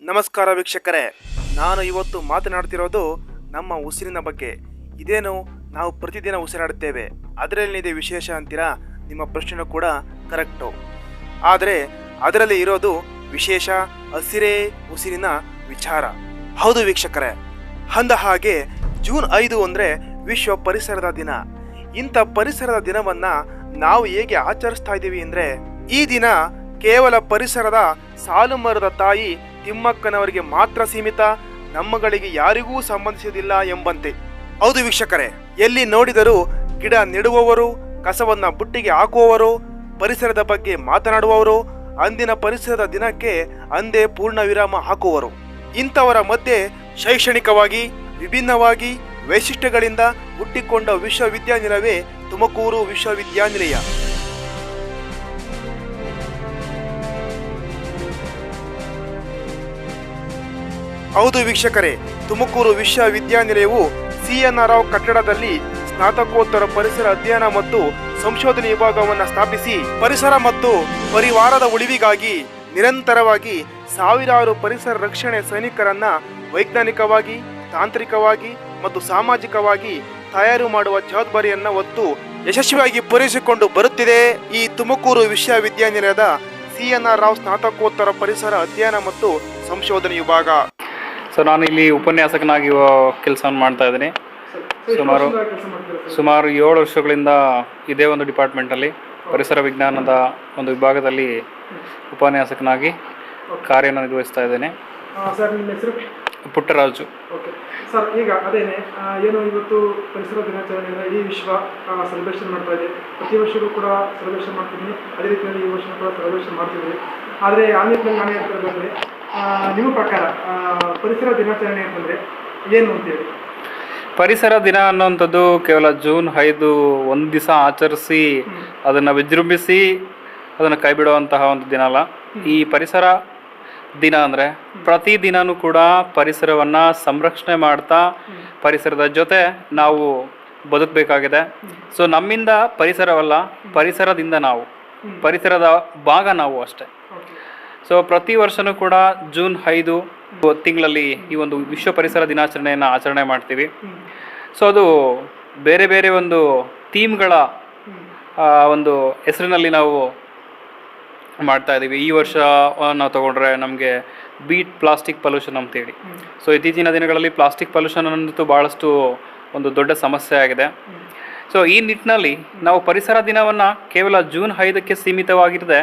ನಮಸ್ಕಾರ ವೀಕ್ಷಕರೇ, ನಾನು ಇವತ್ತು ಮಾತನಾಡ್ತಿರೋದು ನಮ್ಮ ಉಸಿರಿನ ಬಗ್ಗೆ. ಇದೇನು ನಾವು ಪ್ರತಿದಿನ ಉಸಿರಾಡುತ್ತೇವೆ, ಅದರಲ್ಲಿದೆ ವಿಶೇಷ ಅಂತೀರಾ? ನಿಮ್ಮ ಪ್ರಶ್ನೆ ಕೂಡ ಕರೆಕ್ಟು. ಆದರೆ ಅದರಲ್ಲಿ ಇರೋದು ವಿಶೇಷ ಹಸಿರೇ ಉಸಿರಿನ ವಿಚಾರ. ಹೌದು ವೀಕ್ಷಕರೇ, ಅಂದ ಹಾಗೆ ಜೂನ್ 5 ಅಂದರೆ ವಿಶ್ವ ಪರಿಸರದ ದಿನ. ಇಂಥ ಪರಿಸರದ ದಿನವನ್ನು ನಾವು ಹೇಗೆ ಆಚರಿಸ್ತಾ ಇದ್ದೀವಿ ಅಂದರೆ, ಈ ದಿನ ಕೇವಲ ಪರಿಸರದ ಸಾಲುಮರದ ತಾಯಿ ತಿಮ್ಮಕ್ಕನವರಿಗೆ ಮಾತ್ರ ಸೀಮಿತ, ನಮ್ಮಗಳಿಗೆ ಯಾರಿಗೂ ಸಂಬಂಧಿಸುವುದಿಲ್ಲ ಎಂಬಂತೆ. ಹೌದು ವೀಕ್ಷಕರೇ, ಎಲ್ಲಿ ನೋಡಿದರೂ ಗಿಡ ನೆಡುವವರು, ಕಸವನ್ನ ಬುಟ್ಟಿಗೆ ಹಾಕುವವರು, ಪರಿಸರದ ಬಗ್ಗೆ ಮಾತನಾಡುವವರು, ಅಂದಿನ ಪರಿಸರದ ದಿನಕ್ಕೆ ಅಂದೇ ಪೂರ್ಣ ವಿರಾಮ ಹಾಕುವರು. ಇಂಥವರ ಮಧ್ಯೆ ಶೈಕ್ಷಣಿಕವಾಗಿ ವಿಭಿನ್ನವಾಗಿ ವೈಶಿಷ್ಟ್ಯಗಳಿಂದ ಹುಟ್ಟಿಕೊಂಡ ವಿಶ್ವವಿದ್ಯಾನಿಲಯವೇ ತುಮಕೂರು ವಿಶ್ವವಿದ್ಯಾನಿಲಯ. ಹೌದು ವೀಕ್ಷಕರೇ, ತುಮಕೂರು ವಿಶ್ವವಿದ್ಯಾನಿಲಯವು CNR ರಾವ್ ಕಟ್ಟಡದಲ್ಲಿ ಸ್ನಾತಕೋತ್ತರ ಪರಿಸರ ಅಧ್ಯಯನ ಮತ್ತು ಸಂಶೋಧನೆ ವಿಭಾಗವನ್ನು ಸ್ಥಾಪಿಸಿ ಪರಿಸರ ಮತ್ತು ಪರಿವಾರದ ಉಳಿವಿಗಾಗಿ ನಿರಂತರವಾಗಿ ಸಾವಿರಾರು ಪರಿಸರ ರಕ್ಷಣೆ ಸೈನಿಕರನ್ನ ವೈಜ್ಞಾನಿಕವಾಗಿ, ತಾಂತ್ರಿಕವಾಗಿ ಮತ್ತು ಸಾಮಾಜಿಕವಾಗಿ ತಯಾರು ಮಾಡುವ ಜವಾಬ್ದಾರಿಯನ್ನು ಹೊತ್ತು ಯಶಸ್ವಿಯಾಗಿ ಪೂರೈಸಿಕೊಂಡು ಬರುತ್ತಿದೆ ಈ ತುಮಕೂರು ವಿಶ್ವವಿದ್ಯಾನಿಲಯದ CNR ರಾವ್ ಸ್ನಾತಕೋತ್ತರ ಪರಿಸರ ಅಧ್ಯಯನ ಮತ್ತು ಸಂಶೋಧನೆ ವಿಭಾಗ. ಸೊ ನಾನು ಇಲ್ಲಿ ಉಪನ್ಯಾಸಕನಾಗಿ ಕೆಲಸವನ್ನು ಮಾಡ್ತಾ ಇದ್ದೀನಿ. ಸುಮಾರು 7 ವರ್ಷಗಳಿಂದ ಇದೇ ಒಂದು ಡಿಪಾರ್ಟ್ಮೆಂಟಲ್ಲಿ ಪರಿಸರ ವಿಜ್ಞಾನದ ಒಂದು ವಿಭಾಗದಲ್ಲಿ ಉಪನ್ಯಾಸಕನಾಗಿ ಕಾರ್ಯನಿರ್ವಹಿಸ್ತಾ ಇದ್ದೇನೆ. ಸರ್, ನಿಮ್ಮ ಹೆಸರು? ಪುಟ್ಟರಾಜು. ಓಕೆ ಸರ್, ಈಗ ಅದೇನೆ ಏನು ಇವತ್ತು ಪರಿಸರ ದಿನಾಚರಣೆಯಿಂದ ಇಡೀ ವಿಶ್ವ ಸೆಲೆಬ್ರೇಷನ್ ಮಾಡ್ತಾ ಇದೆ. ಪ್ರತಿ ವರ್ಷವೂ ಕೂಡ ಸೆಲೆಬ್ರೇಷನ್ ಮಾಡ್ತಿದ್ದೀನಿ, ಅದೇ ರೀತಿಯಲ್ಲಿ ಈ ವರ್ಷ ಕೂಡ ಸೆಲೆಬ್ರೇಷನ್ ಮಾಡ್ತಿದ್ದೀವಿ. ಆದರೆ ಆ ನಿಟ್ಟಿನಲ್ಲಿ ನಾನು ಹೇಳ್ತಿರೋದಂದರೆ, ನಿಮ್ಮ ಪ್ರಕಾರ ಪರಿಸರ ದಿನಾಚರಣೆ ಅಂತಂದರೆ ಏನು ಅಂತೇಳಿ? ಪರಿಸರ ದಿನ ಅನ್ನೋವಂಥದ್ದು ಕೇವಲ ಜೂನ್ 5 ಒಂದು ದಿವಸ ಆಚರಿಸಿ ಅದನ್ನು ವಿಜೃಂಭಿಸಿ ಅದನ್ನು ಕೈ ಬಿಡುವಂತಹ ಒಂದು ದಿನ ಅಲ್ಲ. ಈ ಪರಿಸರ ದಿನ ಅಂದರೆ ಪ್ರತಿದಿನವೂ ಕೂಡ ಪರಿಸರವನ್ನು ಸಂರಕ್ಷಣೆ ಮಾಡ್ತಾ ಪರಿಸರದ ಜೊತೆ ನಾವು ಬದುಕಬೇಕಾಗಿದೆ. ಸೊ ನಮ್ಮಿಂದ ಪರಿಸರವಲ್ಲ, ಪರಿಸರದಿಂದ ನಾವು, ಪರಿಸರದ ಭಾಗ ನಾವು ಅಷ್ಟೇ. ಸೊ ಪ್ರತಿ ವರ್ಷವೂ ಕೂಡ ಜೂನ್ 5 ತಿಂಗಳಲ್ಲಿ ಈ ಒಂದು ವಿಶ್ವ ಪರಿಸರ ದಿನಾಚರಣೆಯನ್ನು ಆಚರಣೆ ಮಾಡ್ತೀವಿ. ಸೊ ಅದು ಬೇರೆ ಬೇರೆ ಒಂದು ಥೀಮ್ಗಳ ಒಂದು ಹೆಸರಿನಲ್ಲಿ ನಾವು ಮಾಡ್ತಾ ಇದ್ದೀವಿ. ಈ ವರ್ಷ ನಾವು ತೊಗೊಂಡ್ರೆ ನಮಗೆ ಬೀಟ್ ಪ್ಲಾಸ್ಟಿಕ್ ಪೊಲ್ಯೂಷನ್ ಅಂತೇಳಿ. ಸೊ ಇತ್ತೀಚಿನ ದಿನಗಳಲ್ಲಿ ಪ್ಲಾಸ್ಟಿಕ್ ಪೊಲ್ಯೂಷನ್ ಅನ್ನೋದು ಭಾಳಷ್ಟು ಒಂದು ದೊಡ್ಡ ಸಮಸ್ಯೆ ಆಗಿದೆ. ಸೊ ಈ ನಿಟ್ಟಿನಲ್ಲಿ ನಾವು ಪರಿಸರ ದಿನವನ್ನು ಕೇವಲ ಜೂನ್ 5ಕ್ಕೆ ಸೀಮಿತವಾಗಿರದೆ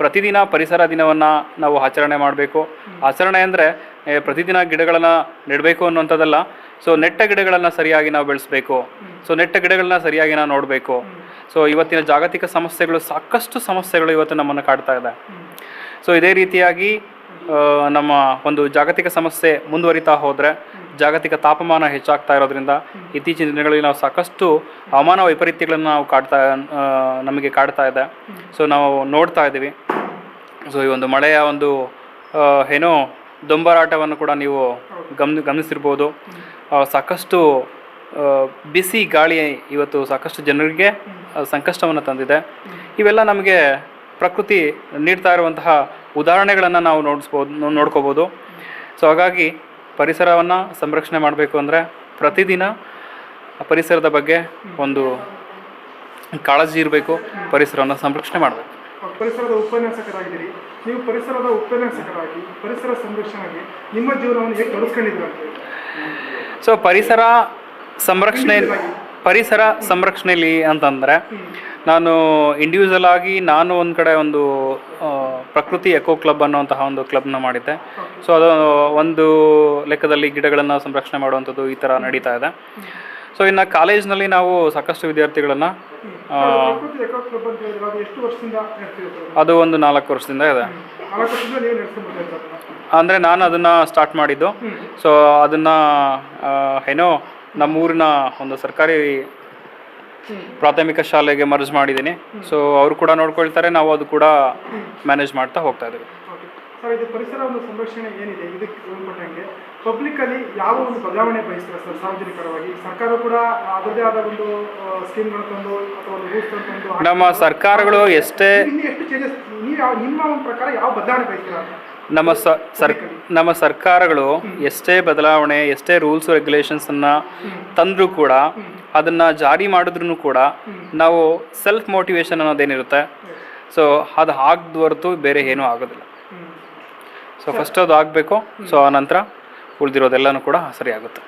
ಪ್ರತಿದಿನ ಪರಿಸರ ದಿನವನ್ನು ನಾವು ಆಚರಣೆ ಮಾಡಬೇಕು. ಆಚರಣೆ ಅಂದರೆ ಪ್ರತಿದಿನ ಗಿಡಗಳನ್ನು ನೆಡಬೇಕು ಅನ್ನುವಂಥದ್ದಲ್ಲ. ಸೊ ನೆಟ್ಟ ಗಿಡಗಳನ್ನು ಸರಿಯಾಗಿ ನಾವು ಬೆಳೆಸಬೇಕು. ಸೊ ನೆಟ್ಟ ಗಿಡಗಳನ್ನ ಸರಿಯಾಗಿ ನಾವು ನೋಡಬೇಕು. ಸೊ ಇವತ್ತಿನ ಜಾಗತಿಕ ಸಮಸ್ಯೆಗಳು, ಸಾಕಷ್ಟು ಸಮಸ್ಯೆಗಳು ಇವತ್ತು ನಮ್ಮನ್ನು ಕಾಡ್ತಾ ಇದೆ. ಸೊ ಇದೇ ರೀತಿಯಾಗಿ ನಮ್ಮ ಒಂದು ಜಾಗತಿಕ ಸಮಸ್ಯೆ ಮುಂದುವರಿತಾ ಹೋದರೆ ಜಾಗತಿಕ ತಾಪಮಾನ ಹೆಚ್ಚಾಗ್ತಾ ಇರೋದ್ರಿಂದ ಇತ್ತೀಚಿನ ದಿನಗಳಲ್ಲಿ ನಾವು ಸಾಕಷ್ಟು ಹವಾಮಾನ ವೈಪರೀತ್ಯಗಳನ್ನು ನಾವು ನಮಗೆ ಕಾಡ್ತಾ ಇದೆ. ಸೊ ನಾವು ನೋಡ್ತಾ ಇದ್ದೀವಿ. ಸೊ ಈ ಒಂದು ಮಳೆಯ ಒಂದು ಏನೋ ದೊಂಬರಾಟವನ್ನು ಕೂಡ ನೀವು ಗಮನಿಸಿರ್ಬೋದು. ಸಾಕಷ್ಟು ಬಿಸಿ ಗಾಳಿ ಇವತ್ತು ಸಾಕಷ್ಟು ಜನರಿಗೆ ಸಂಕಷ್ಟವನ್ನು ತಂದಿದೆ. ಇವೆಲ್ಲ ನಮಗೆ ಪ್ರಕೃತಿ ನೀಡ್ತಾ ಇರುವಂತಹ ಉದಾಹರಣೆಗಳನ್ನು ನಾವು ನೋಡ್ಕೋಬೋದು. ಸೊ ಹಾಗಾಗಿ ಪರಿಸರವನ್ನು ಸಂರಕ್ಷಣೆ ಮಾಡಬೇಕು ಅಂದರೆ ಪ್ರತಿದಿನ ಪರಿಸರದ ಬಗ್ಗೆ ಒಂದು ಕಾಳಜಿ ಇರಬೇಕು, ಪರಿಸರವನ್ನು ಸಂರಕ್ಷಣೆ ಮಾಡಬೇಕು. ಪರಿಸರದ ಉಪನ್ಯಾಸಕರಾಗಿದ್ದೀರಿ, ನೀವು ಪರಿಸರದ ಉಪನ್ಯಾಸಕರಾಗಿ ಪರಿಸರ ಸಂರಕ್ಷಣೆಗೆ ನಿಮ್ಮ ಜೀವನವನ್ನು ಹೇಗೆ ತೊಡಗಿಸ್ಕೊಂಡಿದ್ದೀರ? ಸೊ ಪರಿಸರ ಸಂರಕ್ಷಣೆಯಲ್ಲಿ ಅಂತಂದರೆ ನಾನು ಇಂಡಿವಿಜುವಲ್ ಆಗಿ ಒಂದು ಕಡೆ ಒಂದು ಪ್ರಕೃತಿ ಎಕೋ ಕ್ಲಬ್ ಅನ್ನುವಂತಹ ಒಂದು ಕ್ಲಬ್ನ ಮಾಡಿದ್ದೆ. ಸೊ ಅದು ಒಂದು ಲೆಕ್ಕದಲ್ಲಿ ಗಿಡಗಳನ್ನು ಸಂರಕ್ಷಣೆ ಮಾಡುವಂಥದ್ದು ಈ ಥರ ನಡೀತಾ ಇದೆ. ಸೊ ಇನ್ನು ಕಾಲೇಜ್ನಲ್ಲಿ ನಾವು ಸಾಕಷ್ಟು ವಿದ್ಯಾರ್ಥಿಗಳನ್ನು ಅದು ಒಂದು 4 ವರ್ಷದಿಂದ ಇದೆ. ಅಂದರೆ ನಾನು ಅದನ್ನು ಸ್ಟಾರ್ಟ್ ಮಾಡಿದ್ದು. ಸೊ ಅದನ್ನು ಏನೋ ನಮ್ಮೂರಿನ ಒಂದು ಸರ್ಕಾರಿ ಪ್ರಾಥಮಿಕ ಶಾಲೆಗೆ ಮರ್ಜ್ ಮಾಡಿದ್ದೀನಿ. ಸೊ ಅವರು ಕೂಡ ನೋಡ್ಕೊಳ್ತಾರೆ, ನಾವು ಅದು ಕೂಡ ಮ್ಯಾನೇಜ್ ಮಾಡ್ತಾ ಹೋಗ್ತಾ ಇದ್ದೀವಿ. ಸರ್, ಇದು ಪರಿಸರ ಒಂದು ಸಂರಕ್ಷಣೆ ಏನಿದೆ, ಇದಕ್ಕೆ ಸಂಬಂಧಪಟ್ಟಂಗೆ ಪಬ್ಲಿಕ್ಕಲ್ಲಿ ಯಾವ ಒಂದು ಬದಲಾವಣೆ ಬಯಸ್ತಾರೆ ಸರ್? ಸಾರ್ವಜನಿಕರವಾಗಿ ಸರ್ಕಾರ ಕೂಡ ಅದರದೇ ಆದ ಒಂದು ಸ್ಕೀಮ್ಗಳು ತಂದು ಅಥವಾ ಒಂದು ರೂಲ್ಸ್ ತಂದು ನಮ್ಮ ಸರ್ಕಾರಗಳು ಎಷ್ಟೇ ಎಷ್ಟು ಚೇಂಜಸ್, ನಿಮ್ಮ ಒಂದು ಪ್ರಕಾರ ಯಾವ ಬದಲಾವಣೆ ಬಯಸ್ತೀರಾ? ನಮ್ಮ ಸರ್ಕಾರಗಳು ಎಷ್ಟೇ ಬದಲಾವಣೆ, ಎಷ್ಟೇ ರೂಲ್ಸ್ ರೆಗ್ಯುಲೇಷನ್ಸನ್ನು ತಂದರೂ ಕೂಡ ಅದನ್ನು ಜಾರಿ ಮಾಡಿದ್ರೂ ಕೂಡ ನಾವು ಸೆಲ್ಫ್ ಮೋಟಿವೇಶನ್ ಅನ್ನೋದೇನಿರುತ್ತೆ, ಸೊ ಅದು ಆಗದ ಹೊರತು ಬೇರೆ ಏನೂ ಆಗೋದಿಲ್ಲ. ಸೊ ಫಸ್ಟ್ ಅದು ಆಗಬೇಕು. ಸೊ ಆ ನಂತರ ಉಳಿದಿರೋದೆಲ್ಲನೂ ಕೂಡ ಸರಿ ಆಗುತ್ತೆ.